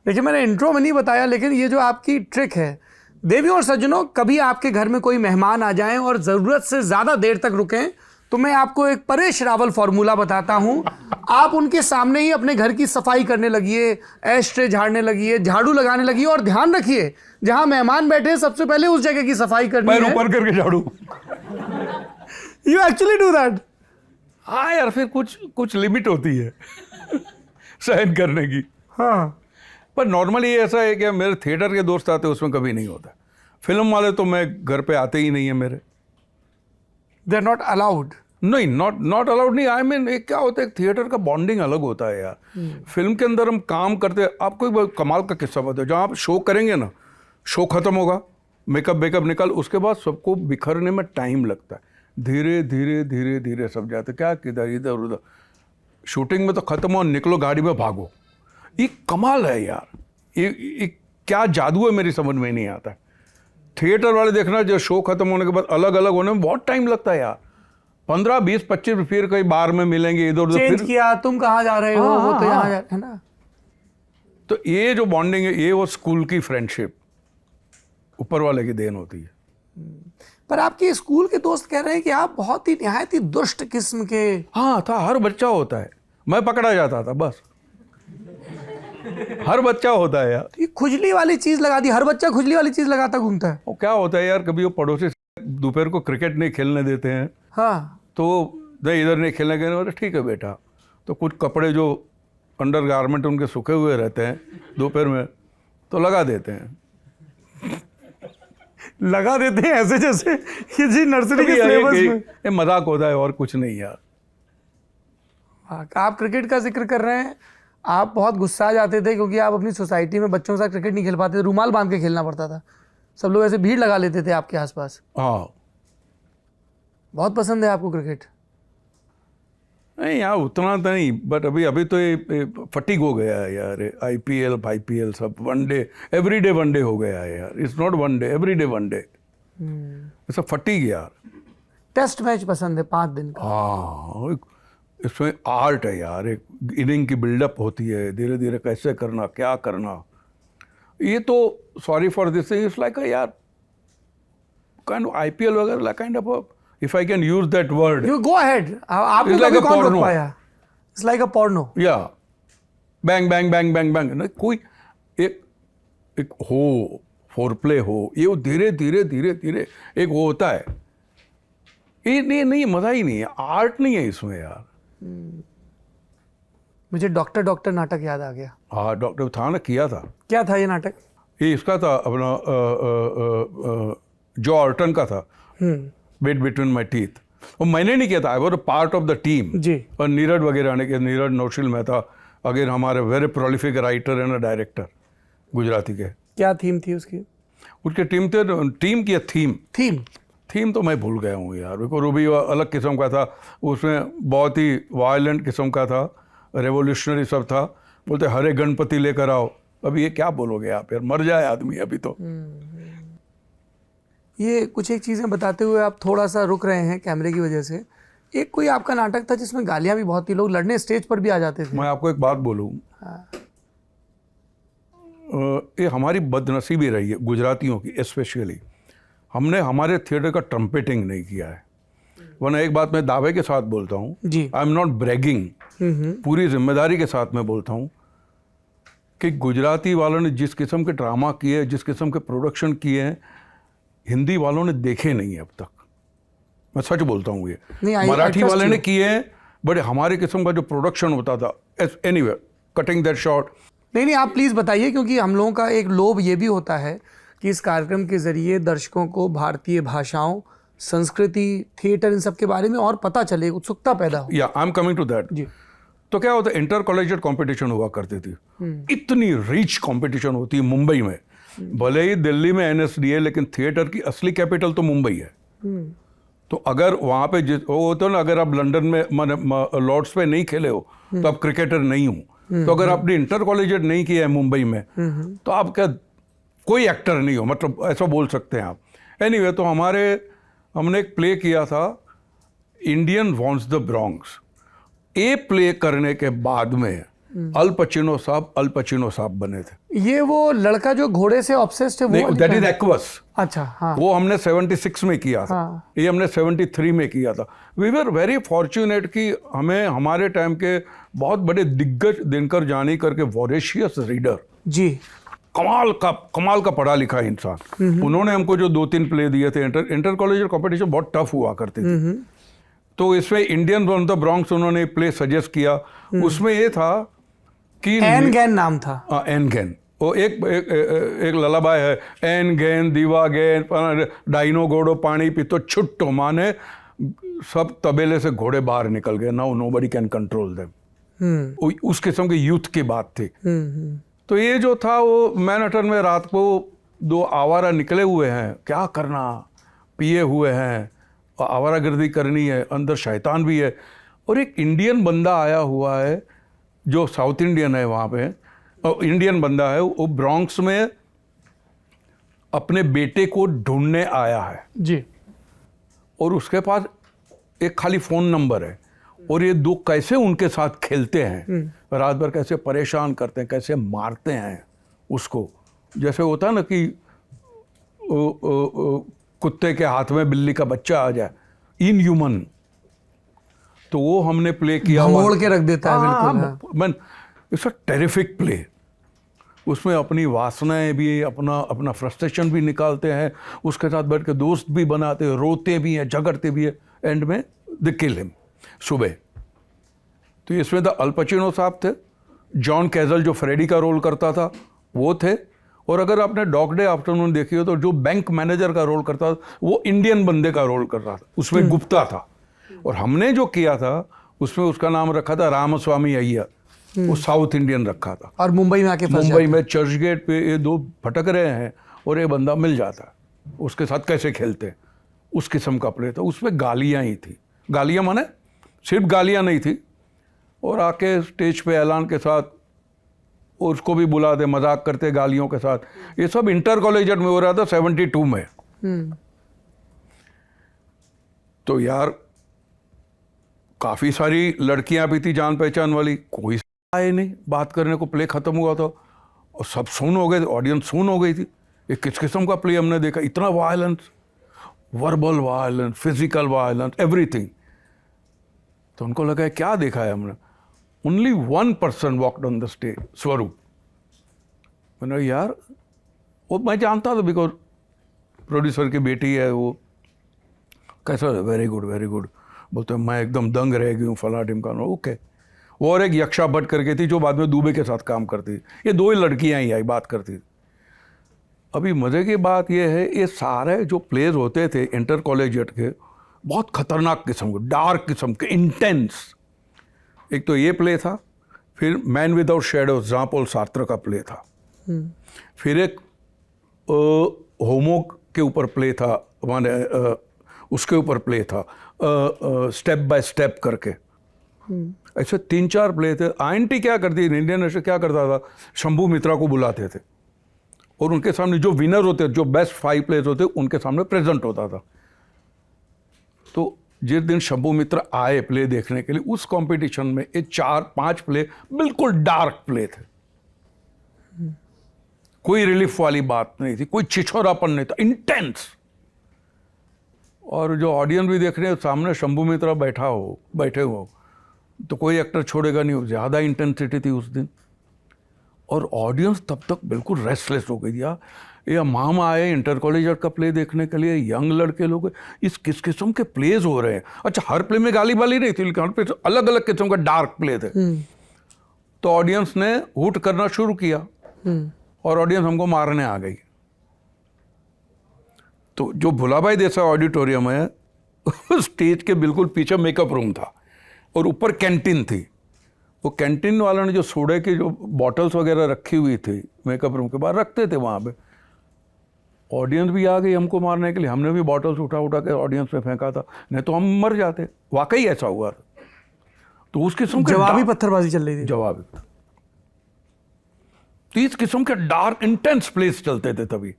देखिए मैंने इंट्रो में नहीं बताया, लेकिन ये जो आपकी ट्रिक है, देवियों और सज्जनों, कभी आपके घर में कोई मेहमान आ जाएं और ज़रूरत से ज़्यादा देर तक रुकें तो मैं आपको एक परेश रावल फॉर्मूला बताता हूं। आप उनके सामने ही अपने घर की सफाई करने लगिए, एस्ट्रे झाड़ने लगिए, झाड़ू लगाने लगिए, और ध्यान रखिए जहां मेहमान बैठे सबसे पहले उस जगह की सफाई करनी है। ऊपर करके झाड़ू। You actually do that? हाँ यार, फिर कुछ लिमिट होती है सहन करने की। हाँ, पर नॉर्मली ऐसा है कि मेरे थिएटर के दोस्त आते हैं, उसमें कभी नहीं होता। फिल्म वाले तो मैं घर पे आते ही नहीं है मेरे। They are not allowed? नहीं, नॉट अलाउड नहीं। आई मीन क्या होता है, थिएटर का बॉन्डिंग अलग होता है यार। फिल्म के अंदर हम काम करते हैं। आपको एक कमाल का किस्सा बताओ, जहाँ आप शो करेंगे ना, शो खत्म होगा, मेकअप निकल, उसके बाद सबको बिखरने में टाइम लगता है। धीरे धीरे धीरे धीरे सब जाते, क्या किधर इधर उधर। शूटिंग में तो खत्म हो, निकलो गाड़ी में भागो। ये कमाल है यार, ये क्या जादू है, मेरी समझ में नहीं आता। थिएटर वाले देखना, जो शो खत्म होने के बाद अलग अलग होने में बहुत टाइम लगता है यार। 15, 20, 25 फिर कई बार में मिलेंगे, इधर उधर चेंज फिर किया, तुम कहाँ जा रहे हो, वो तो यहाँ जा, है ना। तो ये जो बॉन्डिंग है, ये वो स्कूल की फ्रेंडशिप ऊपर वाले की देन होती है। पर आपके स्कूल के दोस्त कह रहे हैं कि आप बहुत ही निहायत ही दुष्ट किस्म के। हाँ था, हर बच्चा होता है। मैं पकड़ा जाता था बस। हर बच्चा होता है यार। ये खुजली वाली चीज लगा दी, हर बच्चा खुजली वाली चीज लगाता घूमता है। वो क्या होता है यार, कभी वो पड़ोसी दोपहर को क्रिकेट नहीं खेलने देते हैं, हाँ, तो नहीं इधर नहीं खेलने गए, ठीक है बेटा। तो कुछ कपड़े जो अंडर गारमेंट उनके सूखे हुए रहते हैं दोपहर में, तो लगा देते हैं। लगा देते हैं ऐसे जैसे ये जी नर्सरी के सिलेबस में। ये मजाक होता है और कुछ नहीं यार। आप क्रिकेट का जिक्र कर रहे हैं, आप बहुत गुस्सा आ जाते थे क्योंकि आप अपनी सोसाइटी में बच्चों के साथ क्रिकेट नहीं खेल पाते थे, रुमाल बांध के खेलना पड़ता था। सब लोग ऐसे भीड़ लगा लेते थे आपके आसपास। हाँ, बहुत पसंद है आपको क्रिकेट? नहीं यार, उतना तो नहीं, बट अभी तो ये फटीग हो गया है यार। IPL सब वनडे, एवरीडे वनडे हो गया है यार। It's not one day, everyday one day. सब फटीग यार। टेस्ट मैच पसंद है 5 दिन का? हाँ, इसमें आर्ट है यार। एक इनिंग की बिल्डअप होती है, धीरे धीरे कैसे करना, क्या करना। ये तो sorry for this, it's like यार काइंड ऑफ IPL वगैरह, like kind of, if I can use that word. You go ahead. आपको like कभी a कौन रोक porno. पाया? It's like a porno. Yeah. Bang bang bang bang bang। ना कोई एक हो, फोरप्ले हो, ये वो धीरे धीरे धीरे धीरे एक वो होता है। ये नहीं मजा ही नहीं है, आर्ट नहीं है इसमें यार। मुझे डॉक्टर नाटक याद आ गया। हाँ, डॉक्टर था ना, किया था। क्या था ये नाटक? ये इसका था अपना जो ऑर्टन का था, बेट बिटवीन माई टीथ। वो मैंने नहीं किया था, I was a part of the team जी। और नीरज वगैरह ने किया, नीरज नौशील मेहता अगेन हमारे very prolific writer and director Gujarati के। क्या थीम थी उसकी? उसके टीम की थीम तो मैं भूल गया हूँ यार। बिल्कुल रूबी अलग किस्म का था, उसमें बहुत ही वायलेंट किस्म का था, रेवोल्यूशनरी सब था। बोलते हरे गणपति लेकर आओ। अभी ये क्या बोलोगे आप यार, मर जाए आदमी अभी तो। ये कुछ एक चीज़ें बताते हुए आप थोड़ा सा रुक रहे हैं कैमरे की वजह से। एक कोई आपका नाटक था जिसमें गालियां भी बहुत थी, लोग लड़ने स्टेज पर भी आ जाते थे। मैं आपको एक बात बोलूँ, ये हमारी बदनसीबी रही है गुजरातियों की स्पेशली। हमने हमारे थिएटर का ट्रम्पेटिंग नहीं किया है। वरना एक बात मैं दावे के साथ बोलता हूँ, आई एम नॉट ब्रैगिंग, पूरी जिम्मेदारी के साथ मैं बोलता हूँ कि गुजराती वालों ने जिस किस्म के ड्रामा किए, जिस किस्म के प्रोडक्शन किए हैं, हिंदी वालों ने देखे नहीं है अब तक। मैं सच बोलता हूँ। ये मराठी वाले ने किए हैं, बट हमारे किस्म का जो प्रोडक्शन होता था, एनीवे कटिंग दैट शॉट। नहीं, आप प्लीज़ बताइए, क्योंकि हम लोगों का एक लोभ ये भी होता है कि इस कार्यक्रम के ज़रिए दर्शकों को भारतीय भाषाओं, संस्कृति, थिएटर, इन सब के बारे में और पता चले, उत्सुकता पैदा हो। या I am coming to that जी। तो क्या होता है, इंटर कॉलेजिएट कॉम्पिटिशन हुआ करती थी। इतनी रिच कॉम्पिटिशन होती है मुंबई में। भले ही दिल्ली में NSD है, लेकिन थिएटर की असली कैपिटल तो मुंबई है। तो अगर वहाँ पे वो होता है ना, अगर आप लंदन में लॉर्ड्स पे नहीं खेले हो तो आप क्रिकेटर नहीं हो। तो अगर आपने इंटर कॉलेजिएट नहीं किया है मुंबई में, तो आप क्या कोई एक्टर नहीं हो, मतलब ऐसा बोल सकते हैं आप। एनीवे, तो हमने एक प्ले किया था, इंडियन वॉन्ट्स द ब्रॉन्क्स। ये प्ले करने के बाद में अल पचिनो साहब बने थे। ये वो लड़का जो घोड़े से ऑब्सेस्ड है वो वाली दैट इज कहानी? एक्वस। अच्छा, हाँ। वो हमने 76 में किया था। हाँ। ये हमने 73 में किया था। वी वर वेरी फॉर्चुनेट कि हमें हमारे टाइम के बहुत बड़े दिग्गज दिनकर जानी करके वॉरेशियस रीडर, जी। कमाल का पढ़ा लिखा इंसान, उन्होंने हमको जो 2-3 प्ले दिए थे। इंटर कॉलेज कॉम्पिटिशन बहुत टफ हुआ करती थी, तो इसमें इंडियन ऑन द ब्रॉन्क्स उन्होंने प्ले सजेस्ट किया। उसमें ये था कि एन गैन नाम था। एन गैन, वो एक ललाबाई है, एन गैन दीवा गैन डाइनो घोड़ो पानी पीतो छुट्टो, माने सब तबेले से घोड़े बाहर निकल गए, now nobody can control them. उस किस्म की यूथ की बात थी। तो ये जो था वो मैनहट्टन में रात को 2 आवारा निकले हुए हैं, क्या करना, पिए हुए हैं, आवारागर्दी करनी है, अंदर शैतान भी है, और एक इंडियन बंदा आया हुआ है जो साउथ इंडियन है वहाँ पे, और इंडियन बंदा है वो ब्रॉन्क्स में अपने बेटे को ढूंढने आया है जी। और उसके पास एक खाली फ़ोन नंबर है, और ये 2 कैसे उनके साथ खेलते हैं, रात भर कैसे परेशान करते हैं, कैसे मारते हैं उसको, जैसे होता है ना कि कुत्ते के हाथ में बिल्ली का बच्चा आ जाए, इनह्यूमन। तो वो हमने प्ले किया, भगोड़ के रख देता है। बिल्कुल। Man it's a terrific play. उसमें अपनी वासनाएं भी, अपना फ्रस्ट्रेशन भी निकालते हैं, उसके साथ बैठ के दोस्त भी बनाते हैं, रोते भी हैं, झगड़ते भी हैं, एंड में द किल हिम सुबह। तो इसमें द अल पचिनो साहब थे, जॉन कैजल जो फ्रेडी का रोल करता था वो थे, और अगर आपने डॉग डे आफ्टरनून देखी हो तो जो बैंक मैनेजर का रोल करता था वो इंडियन बंदे का रोल कर रहा था, उसमें गुप्ता था। और हमने जो किया था उसमें उसका नाम रखा था रामास्वामी अय्यर, वो साउथ इंडियन रखा था। और मुंबई में आके फंस मुंबई में चर्च गेट पे ये 2 भटक रहे हैं और ये बंदा मिल जाता है, उसके साथ कैसे खेलते हैं, उस किस्म का प्ले था। उसमें गालियाँ ही थी, गालियाँ माने सिर्फ गालियाँ नहीं थी, और आके स्टेज पे ऐलान के साथ उसको भी बुला दे, मजाक करते गालियों के साथ। ये सब इंटर कॉलेजिएट में हो रहा था 72 में। तो यार काफ़ी सारी लड़कियां भी थी जान पहचान वाली, कोई आए नहीं बात करने को। प्ले खत्म हुआ था और सब सुन हो गए, ऑडियंस सुन हो गई थी। ये किस किस्म का प्ले हमने देखा, इतना violence, verbal violence, physical violence, everything. तो उनको लगा क्या देखा है हमने। Only 1 person walked on the stage, स्वरूप। मैंने यार वो मैं जानता था, बिकॉज प्रोड्यूसर की बेटी है वो। कैसा, वेरी गुड वेरी गुड। बोलते मैं एकदम दंग रह गई हूँ, फला टिमका। ओके। वो और एक यक्षा भट्ट करके थी जो बाद में दुबे के साथ काम करती थी। ये 2 ही लड़कियाँ ही आई बात करती थी। अभी मज़े की बात ये है, ये सारे जो प्लेज होते थे इंटर कॉलेजिएट के, बहुत खतरनाक किस्म के, डार्क किस्म के, इंटेंस। एक तो ये प्ले था, फिर man without shadow John Paul Sartre का प्ले था, फिर एक होमो के ऊपर प्ले था, माने उसके ऊपर प्ले था, स्टेप बाय स्टेप करके। ऐसे 3-4 प्ले थे। INT क्या करती, इंडियन नेशनल क्या करता था, शंभू मित्रा को बुलाते थे और उनके सामने जो विनर होते, जो बेस्ट 5 प्लेयर्स होते, उनके सामने प्रेजेंट होता था। तो जिस दिन शंभू मित्र आए प्ले देखने के लिए, उस कंपटीशन में ये 4-5 प्ले बिल्कुल डार्क प्ले थे। कोई रिलीफ वाली बात नहीं थी, कोई छिछोरापन नहीं था, इंटेंस। और जो ऑडियंस भी देख रहे हैं, सामने शंभू मित्रा बैठे हो तो कोई एक्टर छोड़ेगा नहीं, ज़्यादा इंटेंसिटी थी उस दिन। और ऑडियंस तब तक बिल्कुल रेस्टलेस हो गई यार, ये मामा आए इंटर कॉलेजिएट का प्ले देखने के लिए, यंग लड़के लोग, इस किस किस्म के प्लेज हो रहे हैं। अच्छा, हर प्ले में गाली बाली नहीं थी, लेकिन हर प्ले अलग अलग किस्म का डार्क प्ले थे। तो ऑडियंस ने हुट करना शुरू किया और ऑडियंस हमको मारने आ गई। तो जो भुलाभाई देसाई ऑडिटोरियम है, स्टेज के बिल्कुल पीछे मेकअप रूम था और ऊपर कैंटीन थी। वो कैंटीन वालों ने जो सोडे की जो बॉटल्स वगैरह रखी हुई थी मेकअप रूम के बाहर रखते थे, वहाँ पे ऑडियंस भी आ गई हमको मारने के लिए। हमने भी बॉटल्स उठा के ऑडियंस में फेंका था, नहीं तो हम मर जाते। वाकई ऐसा हुआ था। तो उस किस्म के जवाबी पत्थरबाजी चल रही थी। जवाबी 30 किस्म के डार्क इंटेंस प्लेस चलते थे तभी।